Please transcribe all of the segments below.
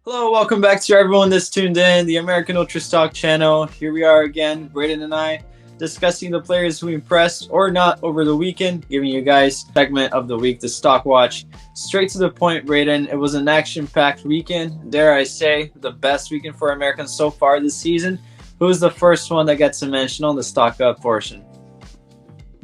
Hello, welcome back to everyone that's tuned in, the American Ultra Stock channel. Here we are again, Braden and I, discussing the players who impressed or not over the weekend, giving you guys segment of the week, the Stock Watch. Straight to the point, Braden. It was an action-packed weekend. Dare I say, the best weekend for Americans so far this season. Who's the first one that gets a mention on the Stock Up portion?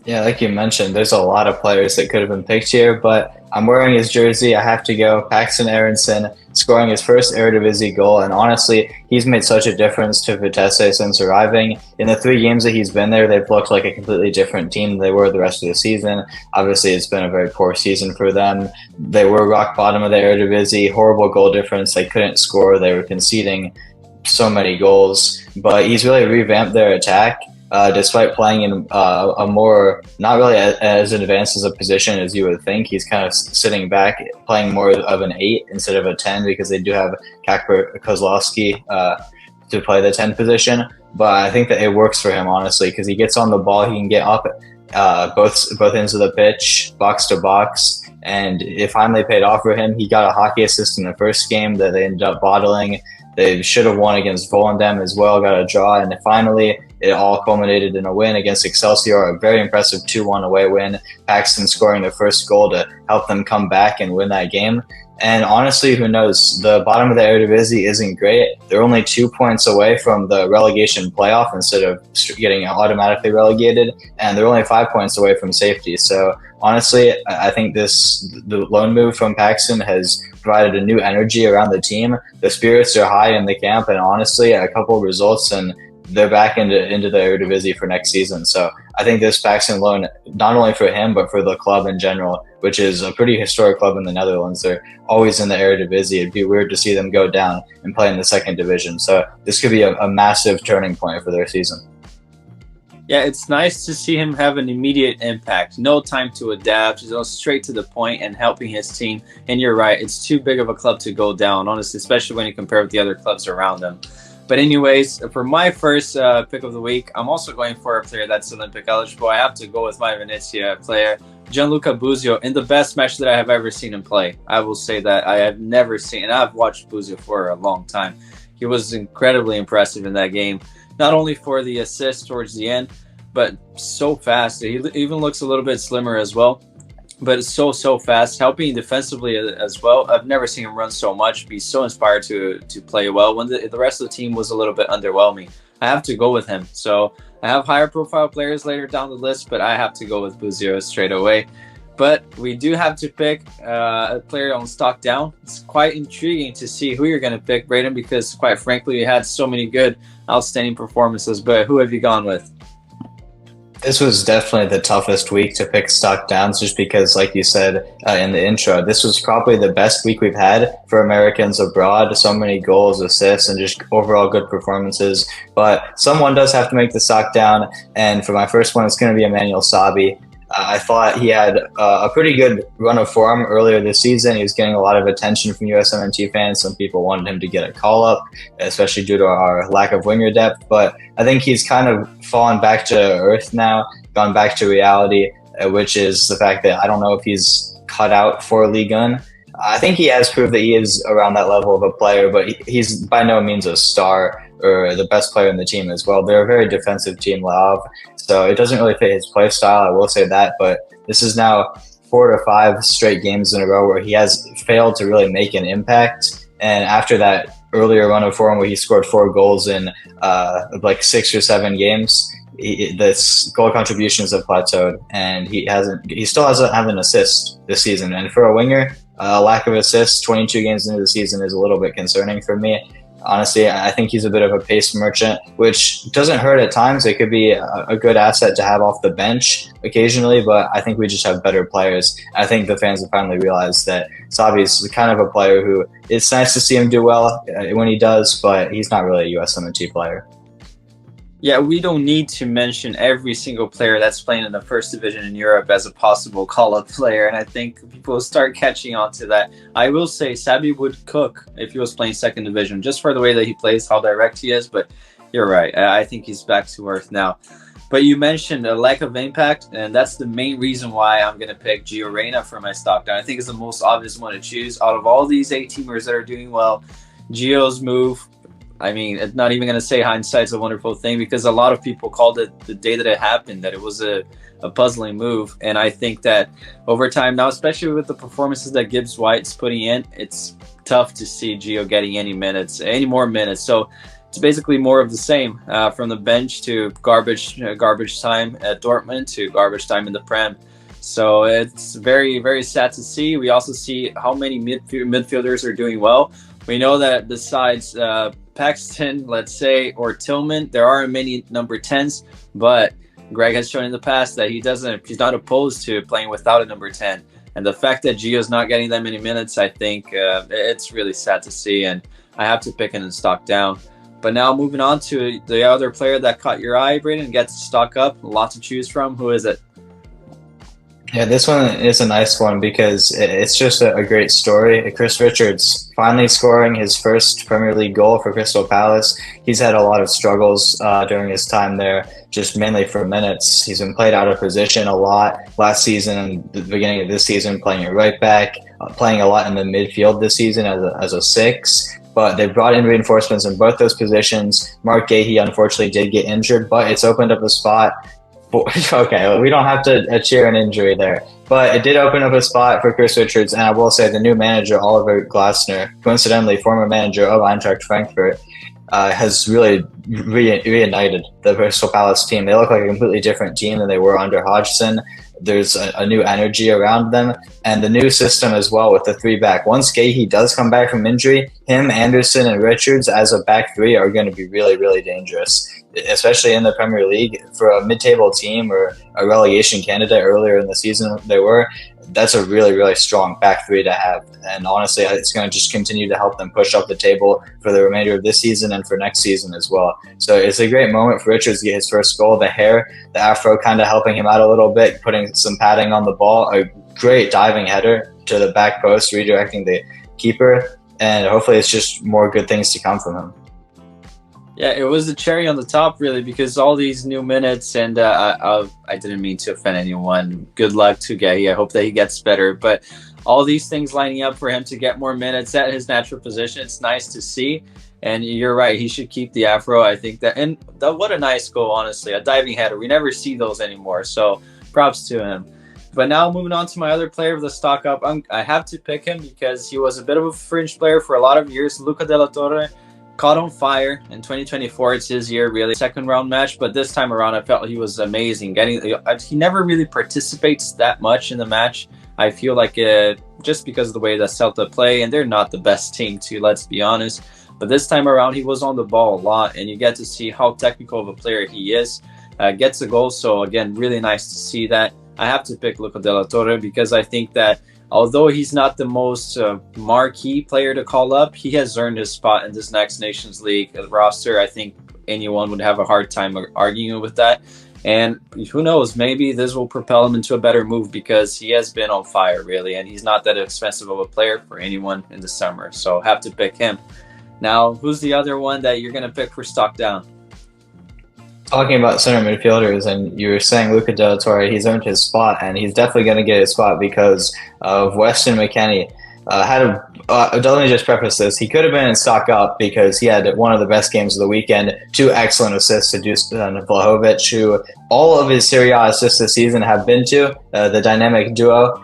Yeah, like you mentioned, there's a lot of players that could have been picked here, but I'm wearing his jersey. I have to go. Paxton Aronson scoring his first Eredivisie goal, and honestly, he's made such a difference to Vitesse since arriving. In the 3 games that he's been there, they've looked like a completely different team than they were the rest of the season. Obviously, it's been a very poor season for them. They were rock bottom of the Eredivisie, horrible goal difference. They couldn't score. They were conceding so many goals, but he's really revamped their attack. Despite playing in a more, not really as advanced as a position as you would think. He's kind of sitting back, playing more of an 8 instead of a 10 because they do have Kacper Kozlowski to play the 10 position. But I think that it works for him, honestly, because he gets on the ball, he can get up both ends of the pitch, box to box, and it finally paid off for him. He got a hockey assist in the first game that they ended up bottling. They should have won against Volendam as well, got a draw, and finally it all culminated in a win against Excelsior, a very impressive 2-1 away win. Paxton scoring the first goal to help them come back and win that game. And honestly, who knows? The bottom of the Eredivisie isn't great. They're only 2 points away from the relegation playoff instead of getting automatically relegated, and they're only 5 points away from safety. So honestly, I think the loan move from Paxton has provided a new energy around the team. The spirits are high in the camp, and honestly, a couple of results and they're back into the Eredivisie for next season. So I think this Paxton loan, not only for him, but for the club in general, which is a pretty historic club in the Netherlands. They're always in the Eredivisie. It'd be weird to see them go down and play in the second division. So this could be a massive turning point for their season. Yeah, it's nice to see him have an immediate impact. No time to adapt, just straight to the point and helping his team. And you're right, it's too big of a club to go down, honestly, especially when you compare with the other clubs around them. But anyways, for my first pick of the week, I'm also going for a player that's Olympic eligible. I have to go with my Venezia player, Gianluca Buzio, in the best match that I have ever seen him play. I will say that I have never seen, and I've watched Buzio for a long time. He was incredibly impressive in that game, not only for the assist towards the end, but so fast. He even looks a little bit slimmer as well. But it's so fast, helping defensively as well. I've never seen him run so much, be so inspired to play well when the rest of the team was a little bit underwhelming. I have to go with him. So I have higher profile players later down the list, but I have to go with Buzio straight away. But we do have to pick a player on stock down. It's quite intriguing to see who you're going to pick, Braden, because quite frankly, we had so many good, outstanding performances. But who have you gone with? This was definitely the toughest week to pick stock downs just because, like you said in the intro, this was probably the best week we've had for Americans abroad. So many goals, assists, and just overall good performances. But someone does have to make the stock down, and for my first one, it's going to be Emmanuel Sabi. I thought he had a pretty good run of form earlier this season. He was getting a lot of attention from USMNT fans. Some people wanted him to get a call-up, especially due to our lack of winger depth. But I think he's kind of fallen back to earth now, gone back to reality, which is the fact that I don't know if he's cut out for Ligue 1. I think he has proved that he is around that level of a player, but he's by no means a star or the best player in the team as well. They're a very defensive team, Le Havre, so it doesn't really fit his play style, I will say that, but this is now 4 to 5 straight games in a row where he has failed to really make an impact, and after that earlier run of form where he scored 4 goals in like 6 or 7 games, this goal contributions have plateaued, and he still hasn't had an assist this season, and for a winger, lack of assists 22 games into the season is a little bit concerning for me. Honestly, I think he's a bit of a pace merchant, which doesn't hurt at times. It could be a good asset to have off the bench occasionally, but I think we just have better players. I think the fans have finally realized that Savi's kind of a player who it's nice to see him do well when he does, but he's not really a USMNT player. Yeah, we don't need to mention every single player that's playing in the first division in Europe as a possible call-up player, and I think people will start catching on to that. I will say Sabi would cook if he was playing second division, just for the way that he plays, how direct he is, but you're right. I think he's back to earth now. But you mentioned a lack of impact, and that's the main reason why I'm going to pick Gio Reyna for my stock down. I think it's the most obvious one to choose. Out of all these 8-teamers that are doing well, Gio's move, I mean, it's not even going to say hindsight's a wonderful thing, because a lot of people called it the day that it happened, that it was a puzzling move. And I think that over time now, especially with the performances that Gibbs White's putting in, it's tough to see Gio getting any more minutes. So it's basically more of the same, from the bench to garbage time at Dortmund to garbage time in the Prem. So it's very, very sad to see. We also see how many midfielders are doing well. We know that besides Paxton, let's say, or Tillman, there aren't many number 10s, but Greg has shown in the past that he's not opposed to playing without a number 10. And the fact that Gio's not getting that many minutes, I think it's really sad to see, and I have to pick him and stock down. But now moving on to the other player that caught your eye, Braden, gets to stock up, a lot to choose from. Who is it? Yeah, this one is a nice one because it's just a great story. Chris Richards finally scoring his first Premier League goal for Crystal Palace. He's had a lot of struggles during his time there, just mainly for minutes. He's been played out of position a lot last season and the beginning of this season, playing at right back, playing a lot in the midfield this season as a six. But they brought in reinforcements in both those positions. Mark Gahey unfortunately did get injured, but it's opened up a spot. Okay, we don't have to cheer an injury there, but it did open up a spot for Chris Richards, and I will say the new manager, Oliver Glasner, coincidentally former manager of Eintracht Frankfurt, has really reunited the Crystal Palace team. They look like a completely different team than they were under Hodgson. There's a new energy around them, and the new system as well with the 3-back. Once Gahey does come back from injury, him, Anderson, and Richards as a back three are going to be really, really dangerous, especially in the Premier League. For a mid-table team or a relegation candidate earlier in the season, that's a really, really strong back three to have. And honestly, it's going to just continue to help them push up the table for the remainder of this season and for next season as well. So it's a great moment for Richards to get his first goal. The hair, the afro kind of helping him out a little bit, putting some padding on the ball. A great diving header to the back post, redirecting the keeper. And hopefully it's just more good things to come from him. Yeah, it was the cherry on the top, really, because all these new minutes, and I didn't mean to offend anyone. Good luck to Gahey. I hope that he gets better. But all these things lining up for him to get more minutes at his natural position, it's nice to see. And you're right, he should keep the afro. I think that, and what a nice goal, honestly. A diving header. We never see those anymore, so props to him. But now moving on to my other player of the stock up, I have to pick him because he was a bit of a fringe player for a lot of years. Luca de la Torre caught on fire in 2024. It's his year, really. Second round match, but this time around, I felt he was amazing. He never really participates that much in the match. I feel like just because of the way that Celta play, and they're not the best team too, let's be honest. But this time around, he was on the ball a lot, and you get to see how technical of a player he is. Gets a goal, so again, really nice to see that. I have to pick Luca de la Torre because I think that although he's not the most marquee player to call up, he has earned his spot in this next Nations League roster. I think anyone would have a hard time arguing with that. And who knows, maybe this will propel him into a better move because he has been on fire, really, and he's not that expensive of a player for anyone in the summer. So have to pick him. Now, who's the other one that you're going to pick for stock down? Talking about center midfielders, and you were saying Luca de la Torre, he's earned his spot, and he's definitely going to get his spot because of Weston McKennie. Let me just preface this. He could have been in stock up because he had one of the best games of the weekend, 2 excellent assists to Dusan Vlahovic, who all of his Serie A assists this season have been to, the dynamic duo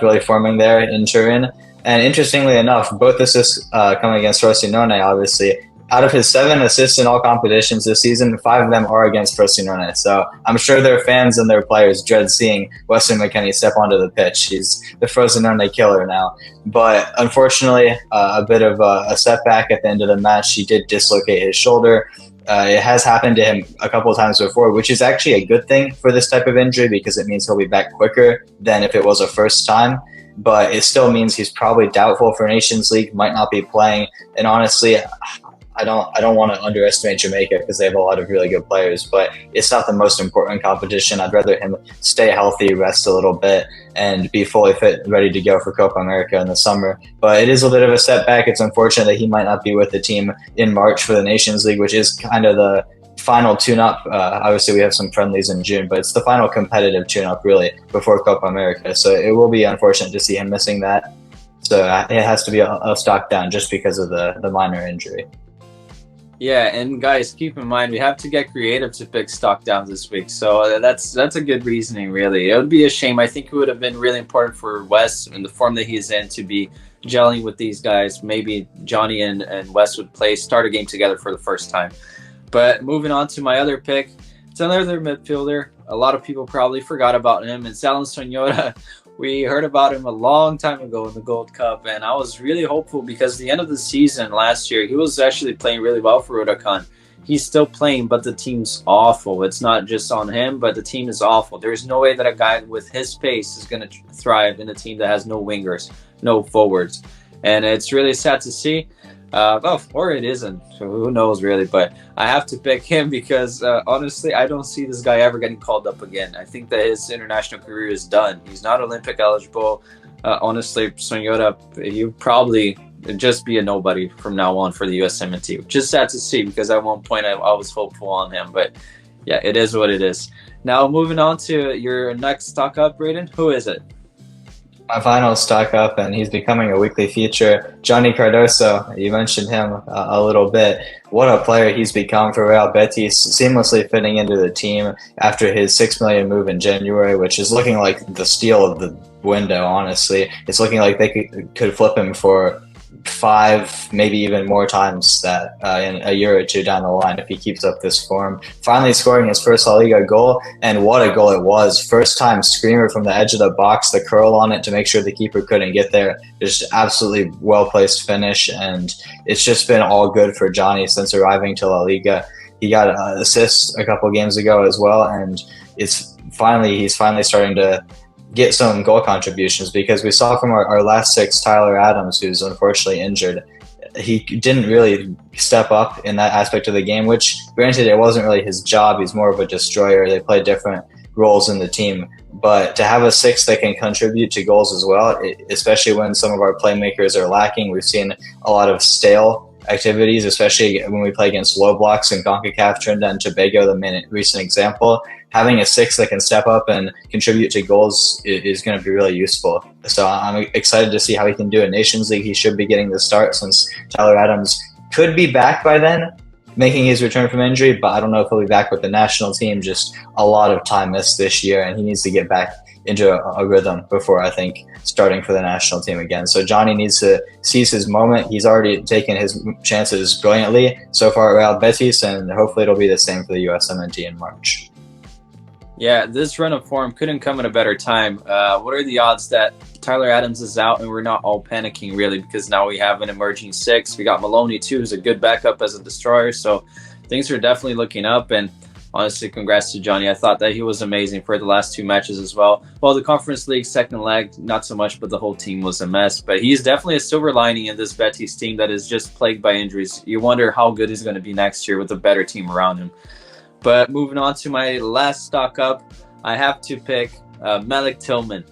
really forming there in Turin. And interestingly enough, both assists coming against Frosinone, obviously. Out of his 7 assists in all competitions this season, 5 of them are against Frosinone. So I'm sure their fans and their players dread seeing Weston McKennie step onto the pitch. He's the Frosinone killer now. But unfortunately, a bit of a setback at the end of the match. He did dislocate his shoulder. It has happened to him a couple of times before, which is actually a good thing for this type of injury because it means he'll be back quicker than if it was a first time. But it still means he's probably doubtful for Nations League, might not be playing. And honestly, I don't want to underestimate Jamaica because they have a lot of really good players, but it's not the most important competition. I'd rather him stay healthy, rest a little bit, and be fully fit, ready to go for Copa America in the summer. But it is a bit of a setback. It's unfortunate that he might not be with the team in March for the Nations League, which is kind of the final tune-up. Obviously, we have some friendlies in June, but it's the final competitive tune-up, really, before Copa America. So it will be unfortunate to see him missing that. So it has to be a stock down just because of the minor injury. Yeah, and guys, keep in mind we have to get creative to pick stock downs this week. So that's a good reasoning, really. It would be a shame. I think it would have been really important for Wes in the form that he's in to be gelling with these guys. Maybe Johnny and Wes would start a game together for the first time. But moving on to my other pick, it's another midfielder. A lot of people probably forgot about him. It's Alan Sonora. We heard about him a long time ago in the Gold Cup, and I was really hopeful because the end of the season last year, he was actually playing really well for Huracan. He's still playing, but the team's awful. It's not just on him, but the team is awful. There's no way that a guy with his pace is going to thrive in a team that has no wingers, no forwards. And it's really sad to see. Or it isn't. So who knows, really? But I have to pick him because, honestly, I don't see this guy ever getting called up again. I think that his international career is done. He's not Olympic eligible. Honestly, Sonora, he'll probably just be a nobody from now on for the USMNT, which is sad to see because at one point I was hopeful on him. But yeah, it is what it is. Now, moving on to your next stock up, Braden. Who is it? My final stock up, and he's becoming a weekly feature. Johnny Cardoso, you mentioned him a little bit. What a player he's become for Real Betis, seamlessly fitting into the team after his $6 million move in January, which is looking like the steal of the window, honestly. It's looking like they could flip him for 5, maybe even more times that in a year or two down the line if he keeps up this form. Finally scoring his first La Liga goal, and what a goal it was. First time screamer from the edge of the box, the curl on it to make sure the keeper couldn't get there. Just absolutely well-placed finish, and it's just been all good for Johnny since arriving to La Liga. He got an assist a couple games ago as well, and he's finally starting to get some goal contributions, because we saw from our last 6, Tyler Adams, who's unfortunately injured, he didn't really step up in that aspect of the game, which granted it wasn't really his job. He's more of a destroyer. They play different roles in the team, but to have a 6 that can contribute to goals as well, especially when some of our playmakers are lacking. We've seen a lot of stale activities, especially when we play against low blocks in CONCACAF, Trinidad and Tobago, the recent example. Having a 6 that can step up and contribute to goals is going to be really useful. So I'm excited to see how he can do in Nations League. He should be getting the start since Tyler Adams could be back by then, making his return from injury, but I don't know if he'll be back with the national team. Just a lot of time missed this year, and he needs to get back into a rhythm before, I think, starting for the national team again. So Johnny needs to seize his moment. He's already taken his chances brilliantly so far at Real Betis, and hopefully it'll be the same for the USMNT in March. Yeah, this run of form couldn't come at a better time. What are the odds that Tyler Adams is out and we're not all panicking, really, because now we have an emerging 6. We got Maloney, too, who's a good backup as a destroyer. So things are definitely looking up. And honestly, congrats to Johnny. I thought that he was amazing for the last 2 matches as well. Well, the Conference League second leg, not so much, but the whole team was a mess. But he's definitely a silver lining in this Betis team that is just plagued by injuries. You wonder how good he's going to be next year with a better team around him. But moving on to my last stock up, I have to pick Malik Tillman.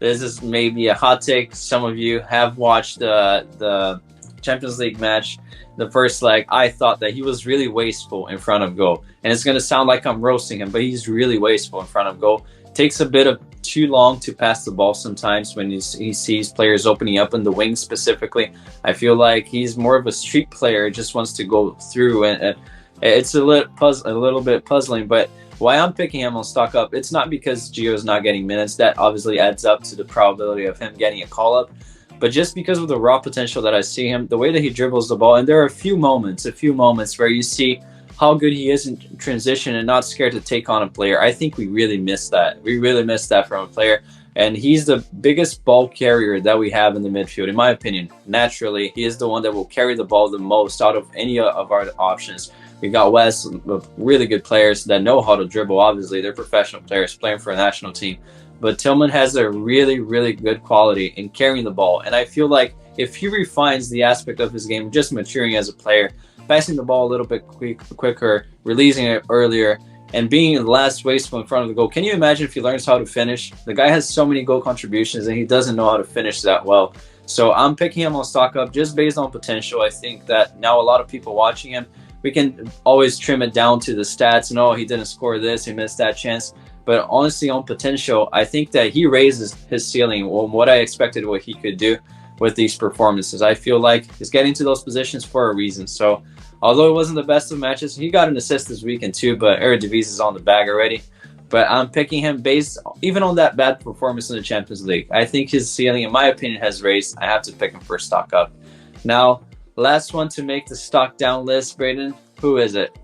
This is maybe a hot take. Some of you have watched the Champions League match, the first leg. I thought that he was really wasteful in front of goal. And it's going to sound like I'm roasting him, but he's really wasteful in front of goal. Takes a bit of too long to pass the ball sometimes when he sees players opening up in the wing specifically. I feel like he's more of a street player, just wants to go through, and it's a little bit puzzling. But why I'm picking him on stock up, it's not because Gio's not getting minutes. That obviously adds up to the probability of him getting a call up, but just because of the raw potential that I see him, the way that he dribbles the ball. And there are a few moments where you see how good he is in transition and not scared to take on a player. I think we really missed that. We really missed that from a player. And he's the biggest ball carrier that we have in the midfield, in my opinion. Naturally, he is the one that will carry the ball the most out of any of our options. We got Wes with really good players that know how to dribble. Obviously, they're professional players playing for a national team. But Tillman has a really, really good quality in carrying the ball. And I feel like if he refines the aspect of his game, just maturing as a player, passing the ball a little bit quicker, releasing it earlier, and being less wasteful in front of the goal. Can you imagine if he learns how to finish? The guy has so many goal contributions, and he doesn't know how to finish that well. So I'm picking him on stock up just based on potential. I think that now a lot of people watching him, we can always trim it down to the stats and, oh, he didn't score this, he missed that chance. But honestly, on potential, I think that he raises his ceiling on what I expected what he could do. with these performances. I feel like he's getting to those positions for a reason. So although it wasn't the best of matches, he got an assist this weekend too, but Eredivisie is on the bag already. But I'm picking him based even on that bad performance in the Champions League. I think his ceiling, in my opinion, has raised. I have to pick him for stock up. Now, last one to make the stock down list, Braden. Who is it?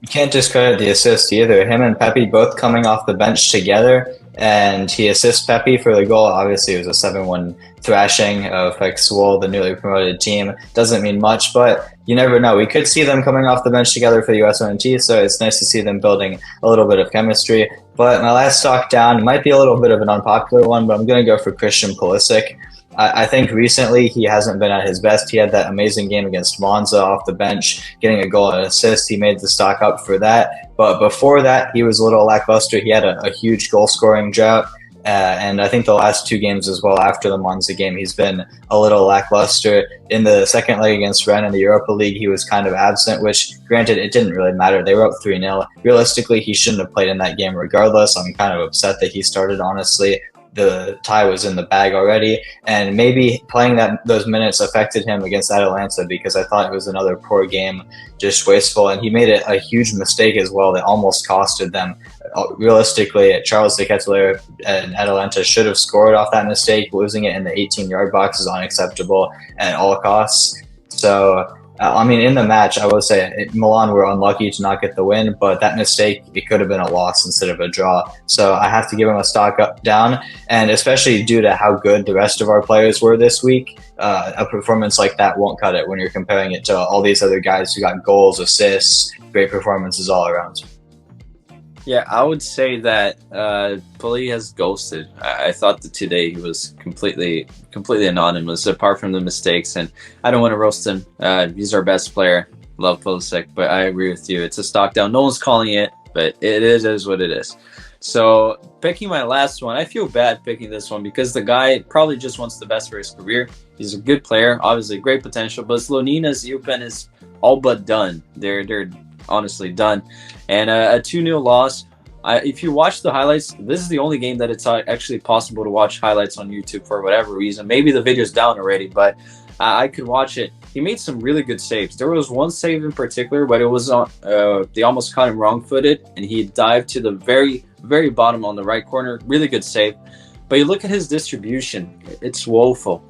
You can't discredit the assist either. Him and Pepe both coming off the bench together, and he assists Pepe for the goal. Obviously, it was a 7-1 thrashing of Swole, the newly promoted team. Doesn't mean much, but you never know. We could see them coming off the bench together for the USMNT, so it's nice to see them building a little bit of chemistry. But my last stock down might be a little bit of an unpopular one, but I'm going to go for Christian Pulisic. I think recently he hasn't been at his best. He had that amazing game against Monza off the bench, getting a goal and an assist. He made the stock up for that. But before that, he was a little lackluster. He had a huge goal-scoring drought. And I think the last two games as well after the Monza game, he's been a little lackluster. In the second leg against Rennes in the Europa League, he was kind of absent, which, granted, it didn't really matter. They were up 3-0. Realistically, he shouldn't have played in that game regardless. I'm kind of upset that he started, honestly. The tie was in the bag already, and maybe playing those minutes affected him against Atalanta, because I thought it was another poor game, just wasteful, and he made a huge mistake as well that almost costed them. Realistically, Charles de Ketelaere and Atalanta should have scored off that mistake. Losing it in the 18-yard box is unacceptable at all costs. So in the match, I would say Milan were unlucky to not get the win, but that mistake, it could have been a loss instead of a draw. So I have to give him a stock up down, and especially due to how good the rest of our players were this week, a performance like that won't cut it when you're comparing it to all these other guys who got goals, assists, great performances all around. Yeah, I would say that Pully has ghosted. I thought that today he was completely anonymous, apart from the mistakes. And I don't want to roast him. He's our best player. Love Pulisic, but I agree with you. It's a stock down. No one's calling it, but it is what it is. So picking my last one, I feel bad picking this one because the guy probably just wants the best for his career. He's a good player, obviously great potential, but Slonina's Eupen is all but done. They're honestly done. And a 2-0 loss. If you watch the highlights, this is the only game that it's actually possible to watch highlights on YouTube for whatever reason. Maybe the video's down already, but I could watch it. He made some really good saves. There was one save in particular, but it was on they almost caught him wrong-footed, and he dived to the very, very bottom on the right corner. Really good save. But you look at his distribution, it's woeful.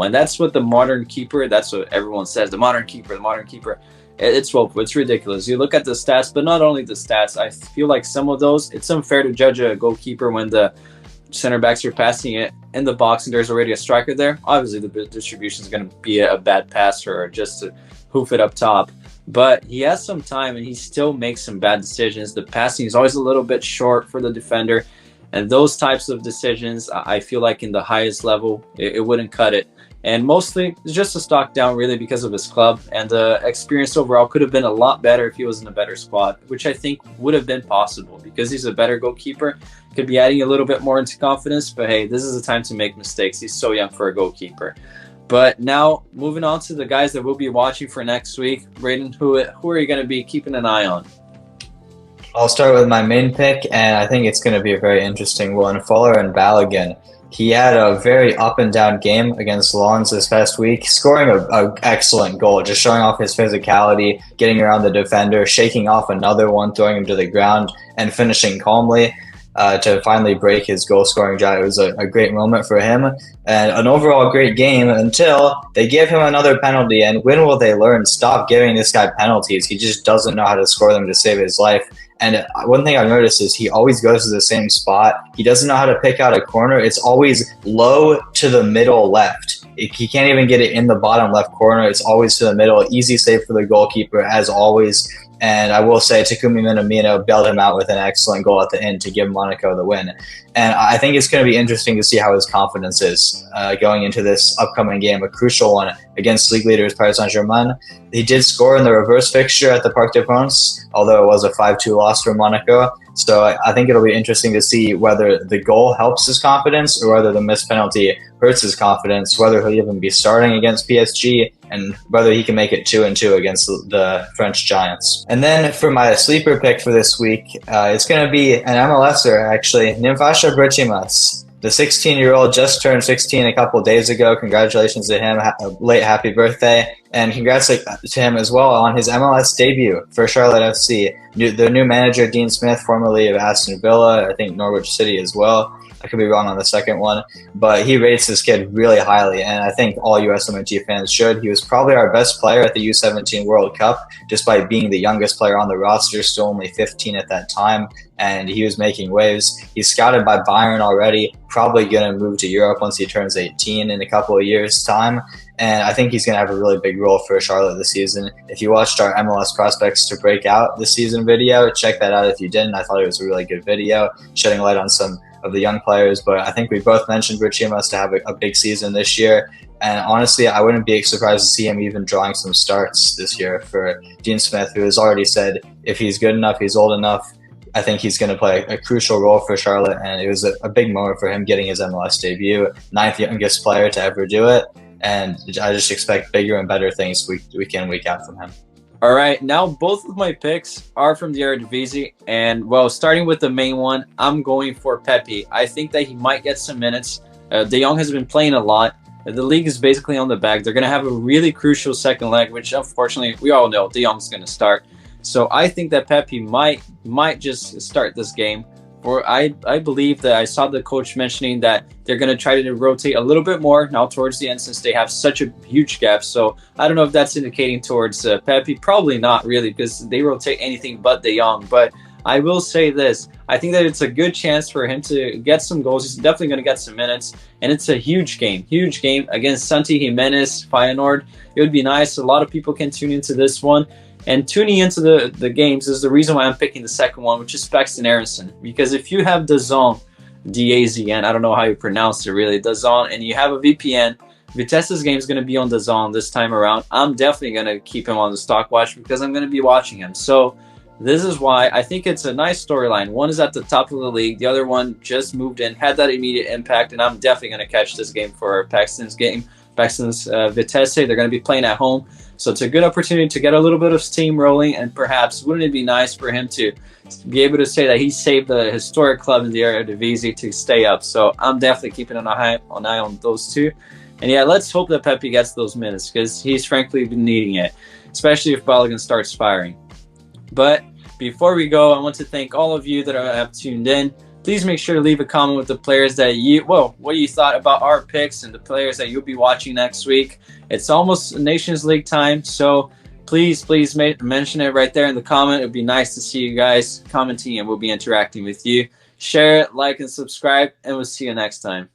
And that's what the modern keeper, that's what everyone says, the modern keeper. It's woeful. It's ridiculous. You look at the stats, but not only the stats. I feel like some of those, it's unfair to judge a goalkeeper when the center backs are passing it in the box and there's already a striker there. Obviously, the distribution is going to be a bad pass or just to hoof it up top. But he has some time and he still makes some bad decisions. The passing is always a little bit short for the defender. And those types of decisions, I feel like in the highest level, it wouldn't cut it. And mostly, it's just a stock down really because of his club. And the experience overall could have been a lot better if he was in a better squad, which I think would have been possible because he's a better goalkeeper. Could be adding a little bit more into confidence. But hey, this is the time to make mistakes. He's so young for a goalkeeper. But now, moving on to the guys that we'll be watching for next week. Braden, who are you going to be keeping an eye on? I'll start with my main pick, and I think it's going to be a very interesting one. Folarin Balogun. He had a very up and down game against Lens this past week, scoring an excellent goal, just showing off his physicality, getting around the defender, shaking off another one, throwing him to the ground, and finishing calmly to finally break his goal-scoring drought. It was a great moment for him and an overall great game until they give him another penalty. And when will they learn? Stop giving this guy penalties. He just doesn't know how to score them to save his life. And one thing I've noticed is he always goes to the same spot. He doesn't know how to pick out a corner. It's always low to the middle left. He can't even get it in the bottom left corner. It's always to the middle. Easy save for the goalkeeper, as always. And I will say Takumi Minamino bailed him out with an excellent goal at the end to give Monaco the win. And I think it's going to be interesting to see how his confidence is going into this upcoming game, a crucial one against league leaders Paris Saint-Germain. He did score in the reverse fixture at the Parc des Princes, although it was a 5-2 loss for Monaco. So I think it'll be interesting to see whether the goal helps his confidence or whether the missed penalty hurts his confidence, whether he'll even be starting against PSG, and whether he can make it 2-2 against the French Giants. And then for my sleeper pick for this week, it's going to be an MLSer, actually, Nimfasha Brechimas. The 16-year-old just turned 16 a couple days ago. Congratulations to him. A late happy birthday. And congrats to him as well on his MLS debut for Charlotte FC. The new manager, Dean Smith, formerly of Aston Villa, I think Norwich City as well. I could be wrong on the second one, but he rates this kid really highly, and I think all USMNT fans should. He was probably our best player at the U17 World Cup, despite being the youngest player on the roster, still only 15 at that time, and he was making waves. He's scouted by Bayern already, probably going to move to Europe once he turns 18 in a couple of years' time, and I think he's going to have a really big role for Charlotte this season. If you watched our MLS Prospects to Break Out this season video, check that out if you didn't. I thought it was a really good video, shedding light on some of the young players, but I think we both mentioned Richie must have a big season this year, and honestly I wouldn't be surprised to see him even drawing some starts this year for Dean Smith, who has already said if he's good enough, he's old enough, I think he's going to play a crucial role for Charlotte, and it was a big moment for him getting his MLS debut, 9th youngest player to ever do it, and I just expect bigger and better things week in, week out from him. All right, now both of my picks are from the Eredivisie, and well, starting with the main one, I'm going for Pepe. I think that he might get some minutes. De Jong has been playing a lot. The league is basically on the back. They're going to have a really crucial second leg, which unfortunately we all know De Jong's going to start. So I think that Pepe might just start this game. Or I believe that I saw the coach mentioning that they're going to try to rotate a little bit more now towards the end since they have such a huge gap. So I don't know if that's indicating towards Pepe. Probably not really, because they rotate anything but De Jong. But I will say this. I think that it's a good chance for him to get some goals. He's definitely going to get some minutes. And it's a huge game against Santi Jimenez, Feyenoord. It would be nice. A lot of people can tune into this one. And tuning into the games is the reason why I'm picking the second one, which is Paxton Aronson. Because if you have DAZN, D-A-Z-N, I don't know how you pronounce it really, DAZN, and you have a VPN, Vitesse's game is going to be on DAZN this time around. I'm definitely going to keep him on the stock watch because I'm going to be watching him. So this is why I think it's a nice storyline. One is at the top of the league. The other one just moved in, had that immediate impact, and I'm definitely going to catch this game for Paxton's game. Paxton's Vitesse, they're going to be playing at home. So it's a good opportunity to get a little bit of steam rolling, and perhaps wouldn't it be nice for him to be able to say that he saved the historic club in the Eredivisie to stay up. So I'm definitely keeping an eye on those two. And yeah, let's hope that Pepe gets those minutes because he's frankly been needing it, especially if Balogun starts firing. But before we go, I want to thank all of you that have tuned in. Please make sure to leave a comment with the players that what you thought about our picks and the players that you'll be watching next week. It's almost Nations League time, so please mention it right there in the comment. It would be nice to see you guys commenting, and we'll be interacting with you. Share it, like, and subscribe, and we'll see you next time.